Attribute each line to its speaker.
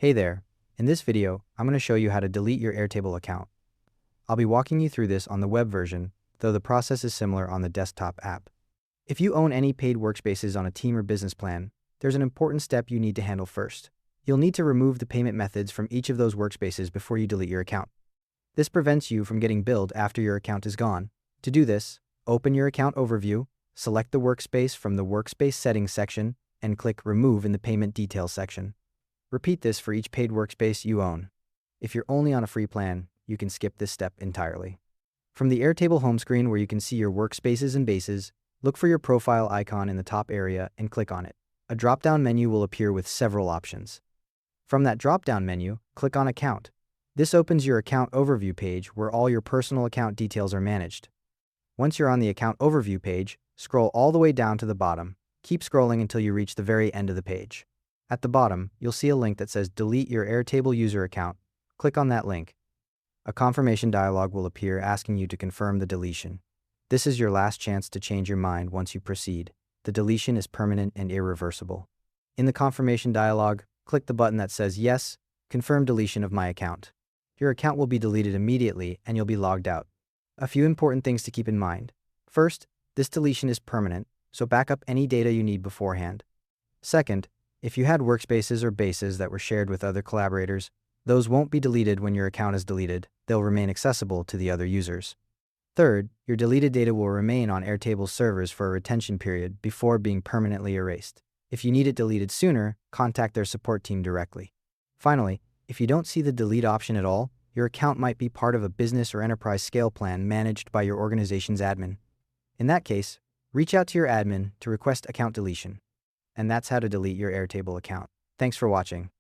Speaker 1: Hey there, in this video, I'm going to show you how to delete your Airtable account. I'll be walking you through this on the web version, though the process is similar on the desktop app. If you own any paid workspaces on a team or business plan, there's an important step you need to handle first. You'll need to remove the payment methods from each of those workspaces before you delete your account. This prevents you from getting billed after your account is gone. To do this, open your account overview, select the workspace from the Workspace Settings section, and click Remove in the Payment Details section. Repeat this for each paid workspace you own. If you're only on a free plan, you can skip this step entirely. From the Airtable home screen where you can see your workspaces and bases, look for your profile icon in the top area and click on it. A drop-down menu will appear with several options. From that drop-down menu, click on Account. This opens your account overview page where all your personal account details are managed. Once you're on the account overview page, scroll all the way down to the bottom. Keep scrolling until you reach the very end of the page. At the bottom, you'll see a link that says Delete your Airtable user account. Click on that link. A confirmation dialog will appear asking you to confirm the deletion. This is your last chance to change your mind once you proceed. The deletion is permanent and irreversible. In the confirmation dialog, click the button that says Yes, confirm deletion of my account. Your account will be deleted immediately and you'll be logged out. A few important things to keep in mind. First, this deletion is permanent, so back up any data you need beforehand. Second, if you had workspaces or bases that were shared with other collaborators, those won't be deleted when your account is deleted. They'll remain accessible to the other users. Third, your deleted data will remain on Airtable's servers for a retention period before being permanently erased. If you need it deleted sooner, contact their support team directly. Finally, if you don't see the delete option at all, your account might be part of a business or enterprise scale plan managed by your organization's admin. In that case, reach out to your admin to request account deletion. And that's how to delete your Airtable account. Thanks for watching.